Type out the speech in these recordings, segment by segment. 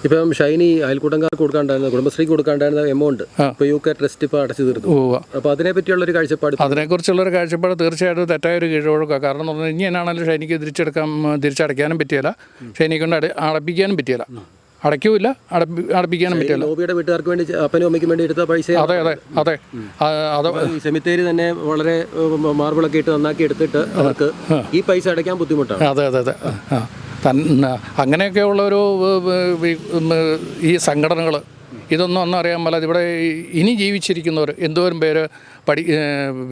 ഇപ്പം ഷൈനി അയൽക്കൂട്ടംകാർക്ക് കൊടുക്കാണ്ടായിരുന്ന കുടുംബശ്രീക്ക് കൊടുക്കാണ്ടായിരുന്ന എമൗണ്ട് ഇപ്പോൾ UK trust ഇപ്പോൾ അടച്ചു തീർന്നു. അപ്പോൾ അതിനെപ്പറ്റിയുള്ളൊരു കാഴ്ചപ്പാട്, അതിനെക്കുറിച്ചുള്ളൊരു കാഴ്ചപ്പാട് തീർച്ചയായിട്ടും തെറ്റായൊരു കീഴ്വഴക്കമാണ്. കാരണം എന്ന് പറഞ്ഞാൽ ഇനി എന്നാണെങ്കിലും ഷൈനിക്ക് തിരിച്ചടയ്ക്കാനും പറ്റിയില്ല, ഷൈനിക്ക് കൊണ്ട് അടപ്പിക്കാനും പറ്റിയില്ല, അടയ്ക്കൂല, അടപ്പിക്കാനും പറ്റില്ല. നോബിയുടെ വീട്ടുകാർക്ക് വേണ്ടി അപ്പനും അമ്മയ്ക്കും വേണ്ടി എടുത്ത പൈസ. അതെ അതെ അതെ അത് സെമിത്തേരി തന്നെ വളരെ മാർബിളൊക്കെ ഇട്ട് നന്നാക്കി എടുത്തിട്ട് അവർക്ക് ഈ പൈസ അടയ്ക്കാൻ ബുദ്ധിമുട്ടാണ്. അതെ അതെ അതെ അങ്ങനെയൊക്കെയുള്ളൊരു ഈ സംഘടനകൾ ഇതൊന്നും അറിയാൻ പാടില്ല. ഇവിടെ ഇനി ജീവിച്ചിരിക്കുന്നവർ എന്തോരം പേര്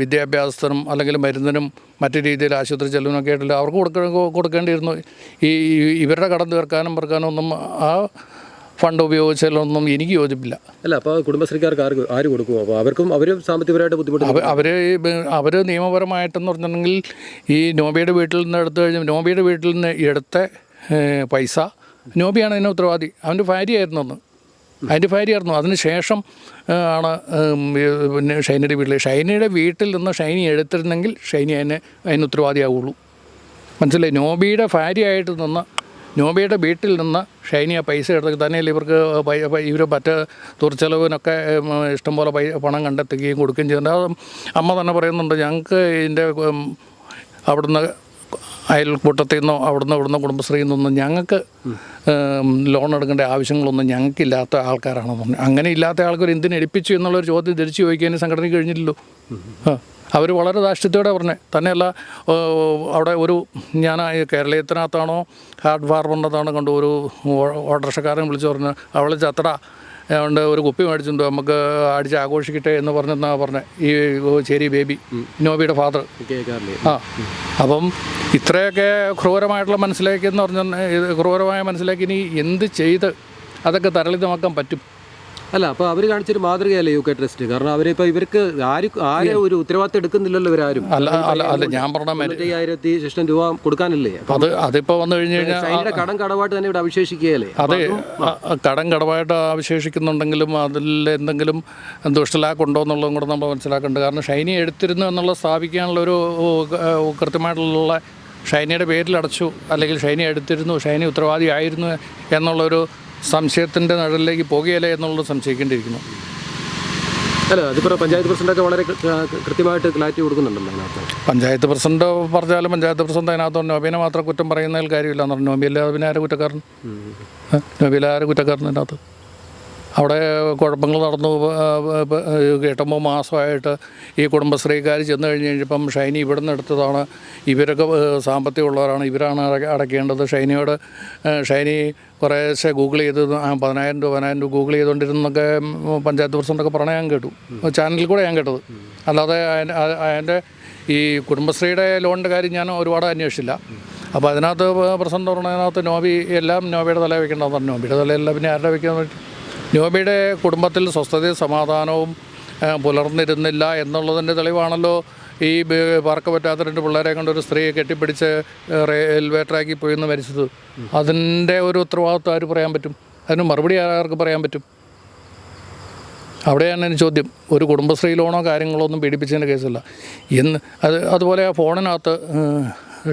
വിദ്യാഭ്യാസത്തിനും അല്ലെങ്കിൽ മരുന്നിനും മറ്റു രീതിയിൽ ആശുപത്രി ചെലവിനൊക്കെ ആയിട്ടില്ല അവർക്ക് കൊടുക്കേണ്ടിയിരുന്നു. ഇവരുടെ കടം തീർക്കാനും ഒന്നും ആ ഫണ്ട് ഉപയോഗിച്ചാലൊന്നും എനിക്ക് യോജിപ്പില്ല. അല്ല, അപ്പോൾ കുടുംബശ്രീക്കാർക്ക് ആര് കൊടുക്കുമോ? അപ്പോൾ അവർ സാമ്പത്തികപരമായിട്ട് ബുദ്ധിമുട്ട്. അവർ നിയമപരമായിട്ടെന്ന് പറഞ്ഞിട്ടുണ്ടെങ്കിൽ ഈ നോബിയുടെ വീട്ടിൽ നിന്ന് എടുത്തു കഴിഞ്ഞാൽ നോബിയുടെ വീട്ടിൽ നിന്ന് എടുത്ത പൈസ നോബിയാണ് അതിന് ഉത്തരവാദി. അവൻ്റെ ഭാര്യയായിരുന്നു. അതിന് ശേഷം ആണ് പിന്നെ ഷൈനിയുടെ വീട്ടിൽ നിന്ന് ഷൈനി എടുത്തിരുന്നെങ്കിൽ ഷൈനി അതിന് ഉത്തരവാദിയാവുള്ളൂ. മനസ്സിലായി? നോബിയുടെ ഭാര്യയായിട്ട് നിന്ന് നോബിയുടെ വീട്ടിൽ നിന്ന് ഷൈനി ആ പൈസ എടുത്ത് തന്നെയല്ലേ ഇവർ മറ്റ് തുറച്ചെലവിനൊക്കെ ഇഷ്ടംപോലെ പണം കണ്ടെത്തുകയും കൊടുക്കുകയും ചെയ്യുന്നുണ്ട്. അമ്മ തന്നെ പറയുന്നുണ്ട്, ഞങ്ങൾക്ക് ഇതിൻ്റെ അവിടുന്ന് അയൽക്കൂട്ടത്തിൽ നിന്നോ ഇവിടുന്ന് കുടുംബശ്രീയിൽ നിന്നൊന്നും ഞങ്ങൾക്ക് ലോൺ എടുക്കേണ്ട ആവശ്യങ്ങളൊന്നും ഞങ്ങൾക്കില്ലാത്ത ആൾക്കാരാണെന്ന് പറഞ്ഞു. അങ്ങനെ ഇല്ലാത്ത ആൾക്കാർ എന്തിനു എടുപ്പിച്ചു എന്നുള്ളൊരു ചോദ്യം തിരിച്ചു ചോദിക്കാൻ സംഘടനയ്ക്ക് കഴിഞ്ഞില്ലല്ലോ. അവർ വളരെ ധാർഷ്ട്യത്തോടെ പറഞ്ഞേ. തന്നെയല്ല, അവിടെ ഞാൻ കേരളീയത്തിനകത്താണോ ഹാർഡ് ഫാർമറിനകത്താണോ കണ്ടു ഒരു ഓട്ടോറിക്ഷക്കാരൻ വിളിച്ചു പറഞ്ഞു, അവൾ ചത്തട അതുകൊണ്ട് ഒരു കുപ്പി മേടിച്ചിട്ടുണ്ട്, നമുക്ക് അടിച്ച് ആഘോഷിക്കട്ടെ എന്ന് പറഞ്ഞേ ഈ ചേരി ബേബി, നോബിയുടെ ഫാദർ. അപ്പം ഇത്രയൊക്കെ ക്രൂരമായിട്ടുള്ള മനസ്സിലാക്കിയെന്ന് പറഞ്ഞാൽ ക്രൂരമായ മനസ്സിലാക്കി ഇനി എന്ത് ചെയ്ത് അതൊക്കെ തരളിതമാക്കാൻ പറ്റും? അല്ല, അപ്പോൾ അവർ കാണിച്ചൊരു മാതൃകയല്ലേ UK ട്രസ്റ്റ്. കാരണം അവരിപ്പോൾ ഇവർക്ക് ആരും ഒരു ഉത്തരവാദിത്തം എടുക്കുന്നില്ലല്ലോ ഇവരാരും. അല്ല ഞാൻ പറഞ്ഞ 55,000 രൂപ കൊടുക്കാനല്ലേ. അതിപ്പോൾ വന്നു കഴിഞ്ഞ് കഴിഞ്ഞാൽ കടമായിട്ട് തന്നെ ഇവിടെ അവശേഷിക്കുകയല്ലേ. അതെ, കടമായിട്ട് അവശേഷിക്കുന്നുണ്ടെങ്കിലും അതിൽ എന്തെങ്കിലും ദുഷ്ടലാക്കുണ്ടോ എന്നുള്ളതും കൂടെ നമ്മൾ മനസ്സിലാക്കേണ്ടത്. കാരണം ഷൈനി എടുത്തിരുന്നു എന്നുള്ളത് സ്ഥാപിക്കാനുള്ളൊരു കൃത്യമായിട്ടുള്ള ഷൈനിയുടെ പേരിൽ അടച്ചു, അല്ലെങ്കിൽ ഷൈനി എടുത്തിരുന്നു, ഷൈനി ഉത്തരവാദിയായിരുന്നു എന്നുള്ളൊരു സംശയത്തിൻ്റെ നിഴലിലേക്ക് പോകുകയല്ലേ എന്നുള്ളത് സംശയിക്കേണ്ടിയിരിക്കുന്നു. അല്ല, അതിപ്പോൾ പഞ്ചായത്ത് പ്രസിഡൻ്റൊക്കെ വളരെ കൃത്യമായിട്ട് ക്ലാരിറ്റി കൊടുക്കുന്നുണ്ടല്ലോ അതിനകത്ത്. പഞ്ചായത്ത് പ്രസിഡന്റ് പറഞ്ഞാലും പഞ്ചായത്ത് പ്രസിഡന്റ് അതിനകത്ത് നോബിനെ മാത്രം കുറ്റം പറയുന്നതിൽ കാര്യമില്ല എന്ന് പറഞ്ഞു. നോബിയല്ലാതെ പിന്നെ ആരും കുറ്റക്കാരൻ? നോബിയിലാരും കുറ്റക്കാരൻ അതിനകത്ത്? അവിടെ കുഴപ്പങ്ങൾ നടന്നു. 8-9 മാസമായിട്ട് ഈ കുടുംബശ്രീക്കാർ ചെന്ന് കഴിഞ്ഞപ്പം ഷൈനി ഇവിടെ നിന്ന് എടുത്തതാണ്, ഇവരൊക്കെ സാമ്പത്തികമുള്ളവരാണ്, ഇവരാണ് അടയ്ക്കേണ്ടത്. ഷൈനി കുറേശ്ശെ ഗൂഗിൾ ചെയ്ത് 10,000 രൂപ ഗൂഗിൾ ചെയ്തുകൊണ്ടിരുന്നൊക്കെ പഞ്ചായത്ത് പ്രസിഡൻ്റൊക്കെ പറഞ്ഞ ഞാൻ കേട്ടു, ചാനലിൽ കൂടെ ഞാൻ കേട്ടത്. അല്ലാതെ അതിൻ്റെ ഈ കുടുംബശ്രീയുടെ ലോണിൻ്റെ കാര്യം ഞാൻ ഒരുപാട് അന്വേഷിച്ചില്ല. അപ്പോൾ അതിനകത്ത് പ്രസിഡന്റ് പറഞ്ഞതിനകത്ത് നോബിയുടെ തല വയ്ക്കേണ്ടതെന്ന് പറഞ്ഞു. നോബിയുടെ തലയല്ല പിന്നെ ആരുടെ വയ്ക്കാൻ പറ്റും? നോബിയുടെ കുടുംബത്തിൽ സ്വസ്ഥതയും സമാധാനവും പുലർന്നിരുന്നില്ല എന്നുള്ളതിൻ്റെ തെളിവാണല്ലോ ഈ പറക്ക പറ്റാത്ത 2 പിള്ളേരെ കൊണ്ട് ഒരു സ്ത്രീയെ കെട്ടിപ്പിടിച്ച് റെയിൽവേ ട്രാക്കിൽ പോയി എന്ന് മരിച്ചത്. അതിൻ്റെ ഒരു ഉത്തരവാദിത്വം ആര് പറയാൻ പറ്റും? അതിന് മറുപടി ആർക്ക് പറയാൻ പറ്റും? അവിടെയാണ് എൻ്റെ ചോദ്യം. ഒരു കുടുംബശ്രീ ലോണോ കാര്യങ്ങളോ ഒന്നും പീഡിപ്പിച്ചതിൻ്റെ കേസല്ല. അതുപോലെ ആ ഫോണിനകത്ത്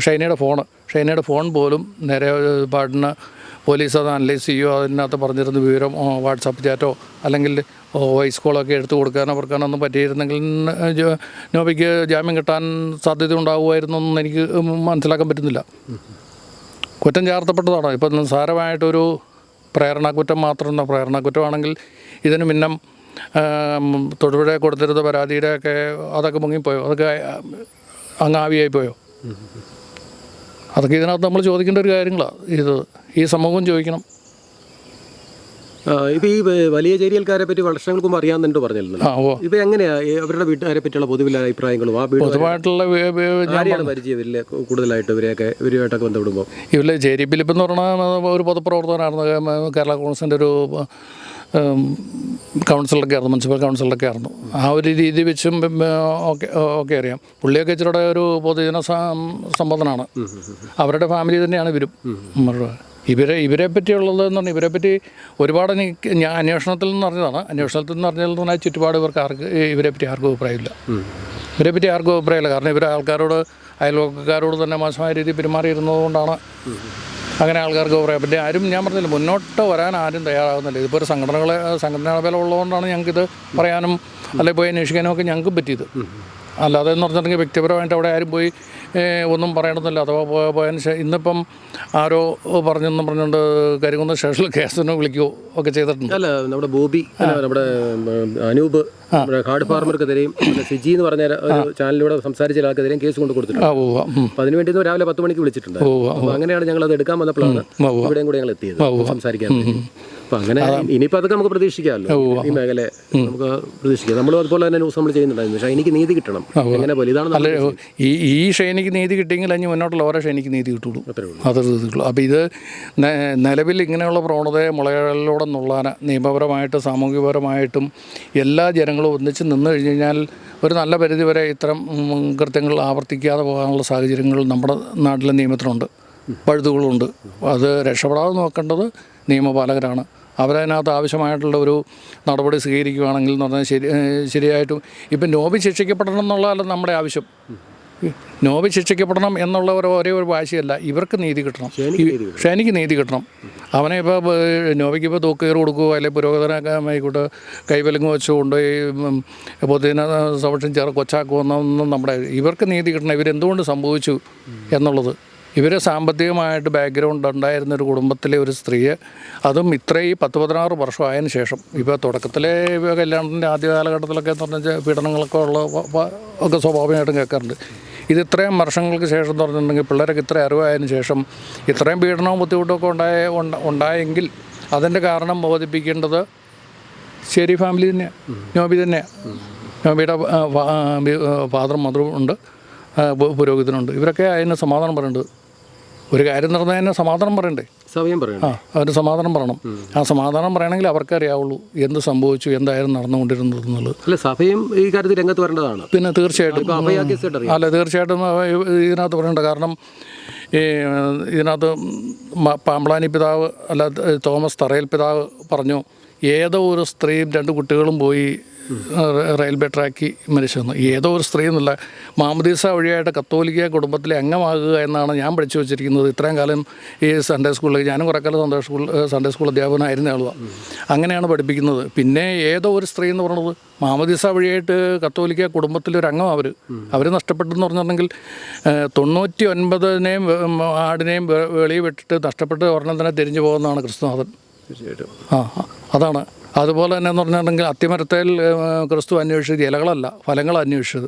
ഷൈനയുടെ ഫോൺ പോലും നേരെ പാടിന് പോലീസ് അത് അനലൈസ് ചെയ്യുകയോ അതിനകത്ത് പറഞ്ഞിരുന്ന വിവരം വാട്സാപ്പ് ചാറ്റോ അല്ലെങ്കിൽ വോയിസ് കോളൊക്കെ എടുത്തു കൊടുക്കാനൊന്നും പറ്റിയിരുന്നെങ്കിൽ നോബിക്ക് ജാമ്യം കിട്ടാൻ സാധ്യത ഉണ്ടാകുമായിരുന്നു എന്നൊന്നും എനിക്ക് മനസ്സിലാക്കാൻ പറ്റുന്നില്ല. കുറ്റം ചാർത്തപ്പെട്ടതാണ്. ഇപ്പം സാരമായിട്ടൊരു പ്രേരണാക്കുറ്റം മാത്രം. പ്രേരണാക്കുറ്റമാണെങ്കിൽ ഇതിന് മുന്നം തൊടുപുഴ കൊടുത്തിരുന്ന പരാതിയുടെയൊക്കെ അതൊക്കെ മുങ്ങിപ്പോയോ? അതൊക്കെ അങ്ങ് ആവിയായിപ്പോയോ? അതൊക്കെ ഇതിനകത്ത് നമ്മൾ ചോദിക്കേണ്ട ഒരു കാര്യങ്ങളാണ്. ഈ സമൂഹം ചോദിക്കണം. ഇപ്പോൾ ഈ വലിയ ചേരിയൽക്കാരെ പറ്റി വർഷങ്ങൾക്ക് മുമ്പ് അറിയാമെന്നുണ്ട് പറഞ്ഞിരുന്നു. ഇപ്പോൾ എങ്ങനെയാണ് അവരുടെ വീട്ടുകാരെ പറ്റിയുള്ള പൊതുവിലെ അഭിപ്രായങ്ങളും പൊതുവായിട്ടുള്ള പരിചയമില്ല കൂടുതലായിട്ട് ഇവരുമായിട്ടൊക്കെ ബന്ധപ്പെടുമ്പോൾ? ഇവരിൽ ചേരി ഫിലിപ്പ് എന്ന് പറഞ്ഞാൽ ഒരു പൊതുപ്രവർത്തകനായിരുന്നു. കേരള കോൺഗ്രസിൻ്റെ ഒരു കൗൺസിലറൊക്കെ ആയിരുന്നു, മുനിസിപ്പൽ കൗൺസിലറൊക്കെ ആയിരുന്നു. ആ ഒരു രീതി വെച്ചും ഒക്കെ അറിയാം. പുള്ളിയൊക്കെ ഇച്ചിരിയുടെ ഒരു പൊതുജന സംബന്ധനാണ്. അവരുടെ ഫാമിലി തന്നെയാണ് ഇവരും. ഇവരെ പറ്റിയുള്ളതെന്ന് പറഞ്ഞാൽ ഇവരെപ്പറ്റി ഒരുപാട് ഞാൻ അന്വേഷണത്തിൽ നിന്ന് പറഞ്ഞാൽ ചുറ്റുപാട് ഇവരെപ്പറ്റി ആർക്കും അഭിപ്രായമില്ല. കാരണം ഇവരെ ആൾക്കാരോട് അയൽവക്കാരോട് തന്നെ മോശമായ രീതിയിൽ പെരുമാറിയിരുന്നത് കൊണ്ടാണ് അങ്ങനെ ആൾക്കാർക്ക് പറയാം. പിന്നെ ആരും ഞാൻ പറഞ്ഞില്ല, മുന്നോട്ട് വരാൻ ആരും തയ്യാറാകുന്നില്ല. ഇതിപ്പോൾ ഒരു സംഘടനാ ബലം ഉള്ളതുകൊണ്ടാണ് ഞങ്ങൾക്കിത് പറയാനും അല്ലെങ്കിൽ പോയി അന്വേഷിക്കാനും ഒക്കെ ഞങ്ങൾക്ക് പറ്റിയത്. അല്ലാതെ എന്ന് പറഞ്ഞിട്ടുണ്ടെങ്കിൽ വ്യക്തിപരമായിട്ട് അവിടെ ആരും പോയി ഒന്നും പറയണമെന്നില്ല. അഥവാ പോയതിന് ശേഷം ഇന്നിപ്പം ആരോ പറഞ്ഞുകൊണ്ട് കരികുന്ന സ്റ്റേഷനിൽ കേസിനെ വിളിക്കുകയോ ഒക്കെ ചെയ്തിട്ടുണ്ട്. അല്ല, നമ്മുടെ ബോബി, നമ്മുടെ അനൂപ്, കാട് ഫാർമർക്കെതിരെയും സിജി എന്ന് പറഞ്ഞ ഒരു ചാനലിലൂടെ സംസാരിച്ച ആൾക്കെതിരെയും കേസ് കൊണ്ട് കൊടുത്തിട്ടുണ്ട്. അപ്പോൾ അതിനുവേണ്ടി രാവിലെ 10 മണിക്ക് വിളിച്ചിട്ടുണ്ട്. അപ്പോൾ അങ്ങനെയാണ് ഞങ്ങൾ അത് എടുക്കാൻ വന്നപ്പോഴാണ് ഇവിടെയും കൂടെ ഞങ്ങൾ എത്തിയത് സംസാരിക്കാൻ. അപ്പം അങ്ങനെ ഇനിയിപ്പോൾ അതൊക്കെ നമുക്ക് പ്രതീക്ഷിക്കാമല്ലോ. ഈ മേഖല നമുക്ക് പ്രതീക്ഷിക്കാം. നമ്മളും അതുപോലെ തന്നെ ന്യൂസ് നമ്മൾ ചെയ്യുന്നുണ്ടായിരുന്നു. പക്ഷേ എനിക്ക് നീതി കിട്ടണം. എങ്ങനെ പോലെ ഇതാണ് ഈ ഷൈനിക്ക് നീതി കിട്ടിയെങ്കിൽ അതിന് മുന്നോട്ടുള്ള ഓരോ ഷൈനിക്ക് നീതി കിട്ടുള്ളൂ. അത് കിട്ടുള്ളൂ. അപ്പോൾ ഇത് നിലവിൽ ഇങ്ങനെയുള്ള പ്രവണതയെ മുളകളിലൂടെ നുള്ളാൻ നിയമപരമായിട്ട് സാമൂഹികപരമായിട്ടും എല്ലാ ജനങ്ങളും ഒന്നിച്ച് നിന്ന് കഴിഞ്ഞ് കഴിഞ്ഞാൽ ഒരു നല്ല പരിധിവരെ ഇത്തരം കൃത്യങ്ങൾ ആവർത്തിക്കാതെ പോകാനുള്ള സാഹചര്യങ്ങൾ നമ്മുടെ നാട്ടിലെ നിയമത്തിലുണ്ട്, പഴുതുകളുണ്ട്. അത് രക്ഷപ്പെടാതെ നോക്കേണ്ടത് നിയമപാലകരാണ്. അവരതിനകത്ത് ആവശ്യമായിട്ടുള്ള ഒരു നടപടി സ്വീകരിക്കുകയാണെങ്കിൽ എന്ന് പറഞ്ഞാൽ ശരിയായിട്ടും ഇപ്പം നോബി ശിക്ഷിക്കപ്പെടണം എന്നുള്ളതല്ല നമ്മുടെ ആവശ്യം. നോബി ശിക്ഷിക്കപ്പെടണം എന്നുള്ള ഒരേ ഒരു വാശിയല്ല, ഇവർക്ക് നീതി കിട്ടണം. ഷൈനിക്ക് നീതി കിട്ടണം. അവനെ ഇപ്പോൾ നോബിക്ക് ഇപ്പോൾ തൂക്കേറ് കൊടുക്കുകയോ അല്ലെങ്കിൽ പുരോഗതനായിക്കോട്ടെ കൈവലങ്ങ് വെച്ചുകൊണ്ട് പൊതുജന സംരക്ഷണം കൊച്ചാക്കുമോ എന്നൊന്നും നമ്മുടെ ഇവർക്ക് നീതി കിട്ടണം. ഇവരെന്തുകൊണ്ട് സംഭവിച്ചു എന്നുള്ളത്. ഇവർ സാമ്പത്തികമായിട്ട് ബാക്ക്ഗ്രൗണ്ട് ഉണ്ടായിരുന്നൊരു കുടുംബത്തിലെ ഒരു സ്ത്രീയെ, അതും ഇത്രയും 10-16 വർഷം ആയതിനു ശേഷം, ഇപ്പോൾ തുടക്കത്തിലെ കല്യാണത്തിൻ്റെ ആദ്യ കാലഘട്ടത്തിലൊക്കെ എന്ന് പറഞ്ഞാൽ പീഡനങ്ങളൊക്കെ ഒക്കെ സ്വാഭാവികമായിട്ടും കേൾക്കാറുണ്ട്. ഇത് ഇത്രയും വർഷങ്ങൾക്ക് ശേഷം എന്ന് പറഞ്ഞിട്ടുണ്ടെങ്കിൽ പിള്ളേരൊക്കെ ഇത്ര അറിവായതിനു ശേഷം ഇത്രയും പീഡനവും ബുദ്ധിമുട്ടൊക്കെ ഉണ്ടായെങ്കിൽ അതിൻ്റെ കാരണം ബോധിപ്പിക്കേണ്ടത് ശരി ഫാമിലി തന്നെയാണ്, നോബി തന്നെയാണ്. നോബിയുടെ ഫാദറും മദറും ഉണ്ട്, പുരോഹിതനുണ്ട്. ഇവരൊക്കെ അതിന് സമാധാനം പറയേണ്ടത്. ഒരു കാര്യം നടന്നതിന് സമാധാനം പറയണ്ടേ, സമയം പറയണം. അവർ സമാധാനം പറയണം. ആ സമാധാനം പറയണമെങ്കിൽ അവർക്കറിയാവുള്ളൂ എന്ത് സംഭവിച്ചു, എന്തായാലും നടന്നുകൊണ്ടിരുന്നത് എന്നുള്ളത്. അല്ല, സഭയും ഈ കാര്യത്തിൽ രംഗത്ത് വരേണ്ടതാണ്. പിന്നെ തീർച്ചയായിട്ടും അല്ല, തീർച്ചയായിട്ടും ഇതിനകത്ത് പറയേണ്ട. കാരണം ഇതിനകത്ത് പാമ്പളാനി പിതാവ് അല്ല തോമസ് തറയിൽ പിതാവ് പറഞ്ഞു, ഏതോ ഒരു സ്ത്രീയും 2 കുട്ടികളും പോയി റെയിൽവേ ട്രാക്കിൽ മരിച്ചെന്ന്. ഏതോ ഒരു സ്ത്രീ എന്നുള്ള മാമദീസ വഴിയായിട്ട് കത്തോലിക്ക കുടുംബത്തിലെ അംഗമാകുക എന്നാണ് ഞാൻ പഠിച്ചു വെച്ചിരിക്കുന്നത്. ഇത്രയും കാലം ഈ സൺഡേ സ്കൂളിൽ ഞാനും കുറേ കാലം സൺഡേ സ്കൂൾ അധ്യാപകനായിരുന്ന ആളുമാണ്. അങ്ങനെയാണ് പഠിപ്പിക്കുന്നത്. പിന്നെ ഏതോ ഒരു സ്ത്രീ എന്ന് പറയുന്നത് മാമദീസ വഴിയായിട്ട് കത്തോലിക്ക കുടുംബത്തിലൊരു അംഗം അവർ നഷ്ടപ്പെട്ടെന്ന് പറഞ്ഞിട്ടുണ്ടെങ്കിൽ 99 ആടിനെയും വെളിയിൽ വിട്ടിട്ട് നഷ്ടപ്പെട്ട് ഒരെണ്ണം തന്നെ തിരിഞ്ഞു പോകുന്നതാണ് ക്രിസ്തുനാഥൻ. അതാണ്. അതുപോലെ തന്നെ എന്ന് പറഞ്ഞിട്ടുണ്ടെങ്കിൽ അത്തിമരത്തേൽ ക്രിസ്തു അന്വേഷിച്ചത് ഇലകളല്ല, ഫലങ്ങൾ അന്വേഷിച്ചത്.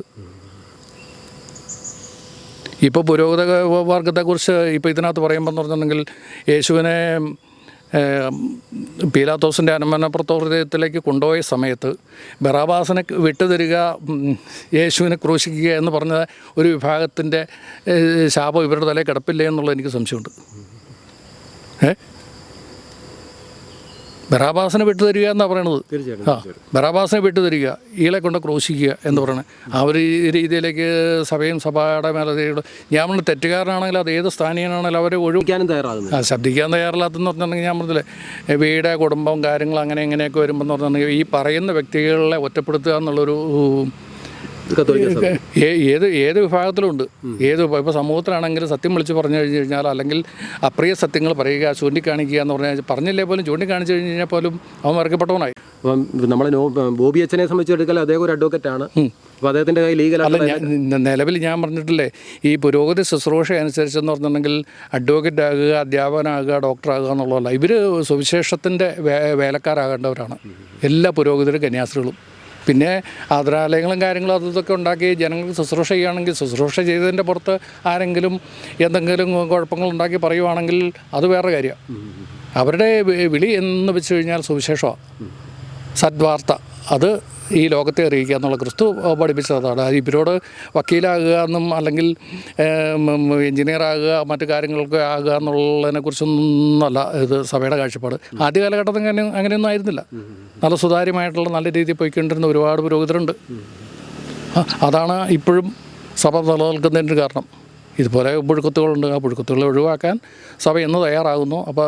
ഇപ്പോൾ പുരോഗത വർഗത്തെക്കുറിച്ച് ഇപ്പോൾ ഇതിനകത്ത് പറയുമ്പോൾ എന്ന് പറഞ്ഞിട്ടുണ്ടെങ്കിൽ യേശുവിനെ പീലാത്തോസിൻ്റെ അനുമനപ്രത്തോഹൃദയത്തിലേക്ക് കൊണ്ടുപോയ സമയത്ത് ബറാബാസിനെ വിട്ടുതരിക, യേശുവിനെ ക്രൂശിക്കുക എന്ന് പറഞ്ഞ ഒരു വിഭാഗത്തിൻ്റെ ശാപം ഇവരുടെ തലയിൽ കിടപ്പില്ലേ എന്നുള്ളത് എനിക്ക് സംശയമുണ്ട്. ബറാബാസിനെ വിട്ടുതരിക എന്നാണ് പറയണത്. ബറാബാസിനെ വിട്ടുതരിക, ഈളെ കൊണ്ട് ക്രൂശിക്കുക എന്ന് പറയണത്. അവർ ഈ രീതിയിലേക്ക് സഭയും സഭയുടെ മേലതയുടെ ഞാൻ പറഞ്ഞ തെറ്റുകാരനാണെങ്കിലും അത് ഏത് സ്ഥാനീയനാണെങ്കിലും അവരെ ഒഴിവാക്കാനും തയ്യാറാകുന്നു. ശബ്ദിക്കാൻ തയ്യാറില്ലാത്തെന്ന് പറഞ്ഞിട്ടുണ്ടെങ്കിൽ ഞാൻ പറഞ്ഞില്ലേ, വീട് കുടുംബം കാര്യങ്ങൾ അങ്ങനെ ഇങ്ങനെയൊക്കെ വരുമ്പോൾ എന്ന് പറഞ്ഞിട്ടുണ്ടെങ്കിൽ ഈ പറയുന്ന വ്യക്തികളെ ഒറ്റപ്പെടുത്തുക എന്നുള്ളൊരു ഏത് വിഭാഗത്തിലുണ്ട്. ഇപ്പോൾ സമൂഹത്തിലാണെങ്കിലും സത്യം വിളിച്ച് പറഞ്ഞു കഴിഞ്ഞ് കഴിഞ്ഞാൽ, അല്ലെങ്കിൽ അപ്രിയ സത്യങ്ങൾ പറയുക, ചൂണ്ടിക്കാണിക്കുക എന്ന് പറഞ്ഞാൽ, പറഞ്ഞില്ലേ പോലും ചൂണ്ടിക്കാണിച്ചു കഴിഞ്ഞ് കഴിഞ്ഞാൽ പോലും അവൻ മറക്കപ്പെട്ടവനായി. അപ്പം നമ്മളെ ബോബി അച്ഛനെ സംബന്ധിച്ചെടുത്താൽ അദ്ദേഹം ഒരു അഡ്വക്കറ്റാണ്. അപ്പോൾ അദ്ദേഹത്തിൻ്റെ കയ്യിൽ ലീഗൽ നിലവിൽ ഞാൻ പറഞ്ഞിട്ടില്ലേ, ഈ പുരോഗതി ശുശ്രൂഷ അനുസരിച്ചെന്ന് പറഞ്ഞിട്ടുണ്ടെങ്കിൽ അഡ്വക്കറ്റ് ആകുക, അധ്യാപകനാകുക, ഡോക്ടറാകുക എന്നുള്ളതല്ല. ഇവർ സുവിശേഷത്തിൻ്റെ വേലക്കാരാകേണ്ടവരാണ് എല്ലാ പുരോഗതിയുടെ കന്യാസ്ത്രീകളും. പിന്നെ ആതുരാലയങ്ങളും കാര്യങ്ങളും അതൊക്കെ ഉണ്ടാക്കി ജനങ്ങൾക്ക് ശുശ്രൂഷ ചെയ്യുകയാണെങ്കിൽ, ശുശ്രൂഷ ചെയ്തതിൻ്റെ പുറത്ത് ആരെങ്കിലും എന്തെങ്കിലും കുഴപ്പങ്ങൾ ഉണ്ടാക്കി പറയുവാണെങ്കിൽ അത് വേറെ കാര്യമാണ്. അവരുടെ വിളി എന്ന് വെച്ച് കഴിഞ്ഞാൽ സുവിശേഷമാണ്, സദ്വാർത്ത. അത് ഈ ലോകത്തെ അറിയിക്കുക എന്നുള്ള ക്രിസ്തു പഠിപ്പിച്ചതാണ്. ഇവരോട് വക്കീലാകുക എന്നും അല്ലെങ്കിൽ എഞ്ചിനീയറാകുക മറ്റു കാര്യങ്ങൾക്ക് ആകുക എന്നുള്ളതിനെക്കുറിച്ചൊന്നുമല്ല ഇത് സഭയുടെ കാഴ്ചപ്പാട്. ആദ്യ കാലഘട്ടത്തിൽ അങ്ങനെയൊന്നും ആയിരുന്നില്ല. നല്ല സുതാര്യമായിട്ടുള്ള നല്ല രീതിയിൽ പോയിക്കൊണ്ടിരുന്ന ഒരുപാട് പുരോഗതിരുണ്ട്. അതാണ് ഇപ്പോഴും സഭ നിലനിൽക്കുന്നതിൻ്റെ കാരണം. ഇതുപോലെ പുഴുക്കുത്തുകളുണ്ട്. ആ പുഴുക്കുത്തുകളെ ഒഴിവാക്കാൻ സഭ എന്ന് തയ്യാറാകുന്നു. അപ്പോൾ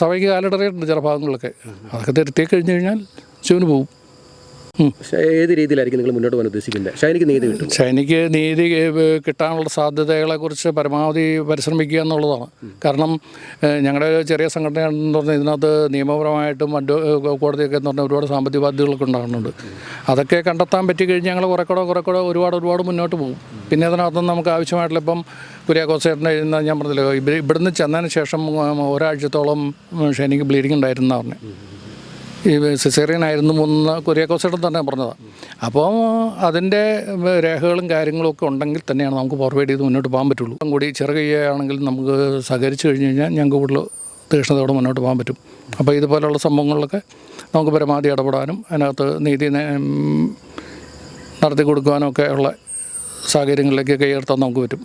സഭയ്ക്ക് കാലിടറിയിട്ടുണ്ട് ചില ഭാഗങ്ങളിലൊക്കെ. അതൊക്കെ തിരുത്തി കഴിഞ്ഞ് കഴിഞ്ഞാൽ ശിവന് പോകും. ഏത് രീതിയിലായിരിക്കും നിങ്ങൾ മുന്നോട്ട് പോകാൻ ഉദ്ദേശിക്കുന്നത്? ഷൈനിക്ക് നീതി കിട്ടും? ഷൈനിക്ക് നീതി കിട്ടാനുള്ള സാധ്യതകളെക്കുറിച്ച് പരമാവധി പരിശ്രമിക്കുക എന്നുള്ളതാണ്. കാരണം ഞങ്ങളുടെ ചെറിയ സംഘടന എന്ന് പറഞ്ഞാൽ ഇതിനകത്ത് നിയമപരമായിട്ടും കോടതിയൊക്കെ എന്ന് പറഞ്ഞാൽ ഒരുപാട് സാമ്പത്തിക ബാധ്യതകളൊക്കെ ഉണ്ടാകുന്നുണ്ട്. അതൊക്കെ കണ്ടെത്താൻ പറ്റിക്കഴിഞ്ഞാൽ ഞങ്ങൾ കുറേക്കൂടെ ഒരുപാട് മുന്നോട്ട് പോകും. പിന്നെ അതിനകത്ത് നമുക്ക് ആവശ്യമായിട്ടുള്ള ഇപ്പം കുര്യാക്കോസേട്ടനെ ഞാൻ പറഞ്ഞില്ല, ഇവിടുന്ന് ചെന്നതിന് ശേഷം ഒരാഴ്ചത്തോളം ഷൈനിക്ക് ബ്ലീഡിങ് ഉണ്ടായിരുന്ന പറഞ്ഞു. ഈ സിസേറിയനായിരുന്നു കുര്യാക്കോസേട്ടൻ തന്നെ പറഞ്ഞതാണ്. അപ്പോൾ അതിൻ്റെ രേഖകളും കാര്യങ്ങളും ഒക്കെ ഉണ്ടെങ്കിൽ തന്നെയാണ് നമുക്ക് ഫോർവേഡ് ചെയ്ത് മുന്നോട്ട് പോകാൻ പറ്റുള്ളൂ. കൂടി ചെറുകൈയാണെങ്കിൽ നമുക്ക് സഹകരിച്ച് കഴിഞ്ഞ് കഴിഞ്ഞാൽ ഞങ്ങൾക്ക് കൂടുതൽ തീക്ഷ്ണതയോടെ മുന്നോട്ട് പോകാൻ പറ്റും. അപ്പോൾ ഇതുപോലെയുള്ള സംഭവങ്ങളിലൊക്കെ നമുക്ക് പരമാവധി ഇടപെടാനും അതിനകത്ത് നീതി നടത്തി കൊടുക്കുവാനും ഒക്കെ ഉള്ള സാഹചര്യങ്ങളിലേക്ക് കൈയർത്താൻ നമുക്ക് പറ്റും.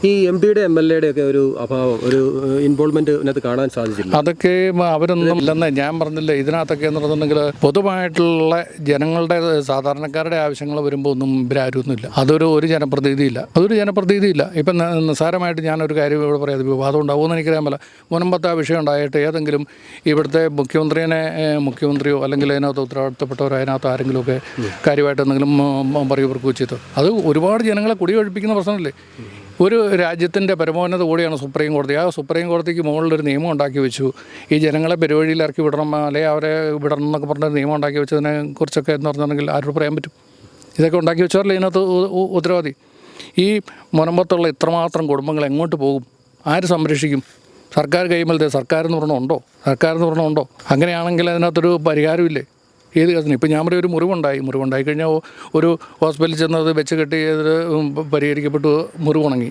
ഈ എം പിയുടെ MLA ഒക്കെ ഒരു അഭാവം, ഒരു ഇൻവോൾവ്മെന്റ് ഇതിനകത്ത് കാണാൻ സാധിച്ചില്ല. അതൊക്കെ അവരൊന്നും ഇല്ലെന്ന് ഞാൻ പറഞ്ഞില്ല. ഇതിനകത്തൊക്കെ എന്ന് പറഞ്ഞിട്ടുണ്ടെങ്കിൽ പൊതുവായിട്ടുള്ള ജനങ്ങളുടെ സാധാരണക്കാരുടെ ആവശ്യങ്ങൾ വരുമ്പോൾ ഒന്നും ഇവരാരൊന്നുമില്ല. ഒരു ജനപ്രതിനിധിയില്ല. ഇപ്പം നിസ്സാരമായിട്ട് ഞാനൊരു കാര്യം ഇവിടെ പറയാതെ വിവാദം ഉണ്ടാവുമെന്ന് എനിക്കറിയാൻ പറ്റില്ല. മുൻപത്തെ ആ വിഷയം ഉണ്ടായിട്ട് ഏതെങ്കിലും ഇവിടുത്തെ മുഖ്യമന്ത്രിയോ അല്ലെങ്കിൽ അതിനകത്ത് ഉത്തരവാദിത്തപ്പെട്ടവരോ അതിനകത്ത് ആരെങ്കിലുമൊക്കെ കാര്യമായിട്ട് എന്തെങ്കിലും പറയുകയോ ചെയ്തോ, അത് ഒരുപാട് ജനങ്ങളെ കുടിയൊഴിപ്പിക്കുന്ന പ്രശ്നമല്ലേ. ഒരു രാജ്യത്തിൻ്റെ പരമോന്നത കൂടിയാണ് സുപ്രീം കോടതി. ആ സുപ്രീം കോടതിക്ക് മുകളിലൊരു നിയമം ഉണ്ടാക്കി വെച്ചു. ഈ ജനങ്ങളെ പെരുവഴിയിൽ ഇറക്കി വിടണം, അല്ലെങ്കിൽ അവരെ വിടണം എന്നൊക്കെ പറഞ്ഞൊരു നിയമം ഉണ്ടാക്കി വെച്ചതിനെ കുറിച്ചൊക്കെ എന്ന് പറഞ്ഞിട്ടുണ്ടെങ്കിൽ ആരോട് പറയാൻ പറ്റും? ഇതൊക്കെ ഉണ്ടാക്കി വെച്ചവരല്ലേ ഇതിനകത്ത് ഉത്തരവാദി. ഈ മുനമ്പത്തുള്ള ഇത്രമാത്രം കുടുംബങ്ങൾ എങ്ങോട്ട് പോകും? ആര് സംരക്ഷിക്കും? സർക്കാർ കൈമൽ സർക്കാരെന്ന് പറഞ്ഞുണ്ടോ? അങ്ങനെയാണെങ്കിൽ അതിനകത്തൊരു പരിഹാരമില്ലേ ഏത് കേസിന്? ഇപ്പം ഞാൻ പറയും, ഒരു മുറിവുണ്ടായി കഴിഞ്ഞാൽ ഒരു ഹോസ്പിറ്റലിൽ ചെന്നത് വെച്ച് കെട്ടി പരിഹരിക്കപ്പെട്ടു, മുറിവുണങ്ങി.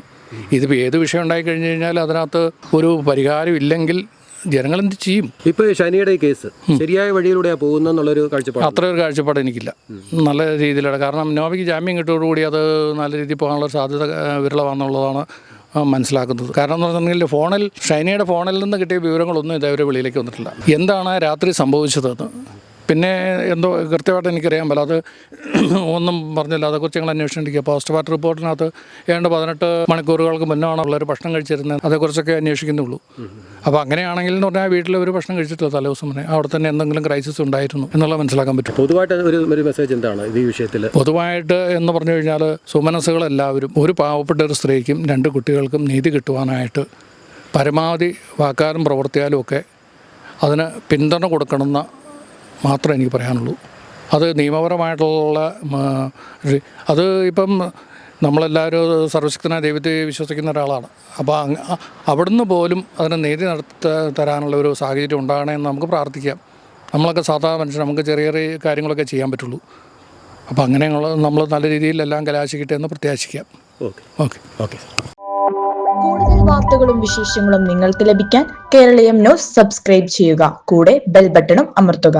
ഇതിപ്പോൾ ഏത് വിഷയം ഉണ്ടായിക്കഴിഞ്ഞ് കഴിഞ്ഞാൽ അതിനകത്ത് ഒരു പരിഹാരം ഇല്ലെങ്കിൽ ജനങ്ങൾ എന്ത് ചെയ്യും? ഇപ്പോൾ ഷൈനിയുടെ ഈ കേസ് ശരിയായ വഴിയിലൂടെയാണ് പോകുന്നതെന്നുള്ളൊരു കാഴ്ചപ്പാട്? അത്രയൊരു കാഴ്ചപ്പാട് എനിക്കില്ല. നല്ല രീതിയിലാണ്. കാരണം നോബിക്ക് ജാമ്യം കിട്ടിയോടുകൂടി അത് നല്ല രീതിയിൽ പോകാനുള്ള സാധ്യത വിരളമാണെന്നുള്ളതാണ് മനസ്സിലാക്കുന്നത്. കാരണം എന്ന് പറഞ്ഞിട്ടുണ്ടെങ്കിൽ ഷൈനിയുടെ ഫോണിൽ നിന്ന് കിട്ടിയ വിവരങ്ങളൊന്നും ഇതേവരെ വെളിയിലേക്ക് വന്നിട്ടില്ല. എന്താണ് രാത്രി സംഭവിച്ചതെന്ന് പിന്നെ എന്തോ കൃത്യമായിട്ട് എനിക്കറിയാൻ പറ്റില്ല. അത് ഒന്നും പറഞ്ഞില്ല. അതേക്കുറിച്ച് ഞങ്ങൾ അന്വേഷിച്ചിരിക്കുക. പോസ്റ്റ്മോർട്ടം റിപ്പോർട്ടിനകത്ത് 18 മണിക്കൂറുകൾക്ക് മുന്നാണ് ഉള്ളൊരു ഭക്ഷണം കഴിച്ചിരുന്നത്. അതേക്കുറിച്ചൊക്കെ അന്വേഷിക്കുന്നുള്ളൂ. അപ്പോൾ അങ്ങനെയാണെങ്കിൽ എന്ന് പറഞ്ഞാൽ വീട്ടിൽ ഒരു ഭക്ഷണം കഴിച്ചിട്ടില്ല തലേദിവസം മുന്നേ. അവിടെ തന്നെ എന്തെങ്കിലും ക്രൈസിസ് ഉണ്ടായിരുന്നു എന്നുള്ളത് മനസ്സിലാക്കാൻ പറ്റും. പൊതുവായിട്ട് ഒരു മെസ്സേജ് എന്താണ് ഈ വിഷയത്തിൽ? പൊതുവായിട്ട് എന്ന് പറഞ്ഞു കഴിഞ്ഞാൽ സുമനസ്സുകളെല്ലാവരും, ഒരു പാവപ്പെട്ട ഒരു സ്ത്രീക്കും 2 കുട്ടികൾക്കും നീതി കിട്ടുവാനായിട്ട് പരമാവധി വാക്കാലും പ്രവർത്തിയാലും ഒക്കെ അതിന് പിന്തുണ കൊടുക്കണമെന്ന് മാത്രമേ എനിക്ക് പറയാനുള്ളൂ. അത് നിയമപരമായിട്ടുള്ള അത് ഇപ്പം നമ്മളെല്ലാവരും സർവശക്തനായ ദൈവത്തെ വിശ്വസിക്കുന്ന ഒരാളാണ്. അപ്പോൾ അവിടുന്ന് പോലും അതിന് നീതി തരാനുള്ള ഒരു സാഹചര്യം ഉണ്ടാകണമെന്ന് നമുക്ക് പ്രാർത്ഥിക്കാം. നമ്മളൊക്കെ സാധാരണ മനുഷ്യർ, നമുക്ക് ചെറിയ കാര്യങ്ങളൊക്കെ ചെയ്യാൻ പറ്റുള്ളൂ. അപ്പോൾ അങ്ങനെയുള്ള നമ്മൾ നല്ല രീതിയിൽ എല്ലാം കലാശിക്കട്ടെ എന്ന് പ്രത്യാശിക്കാം. ഓക്കെ. കൂടുതൽ വാർത്തകളും വിശേഷങ്ങളും നിങ്ങൾക്ക് ലഭിക്കാൻ കേരളീയം ന്യൂസ് സബ്സ്ക്രൈബ് ചെയ്യുക. കൂടെ ബെൽ ബട്ടണും അമർത്തുക.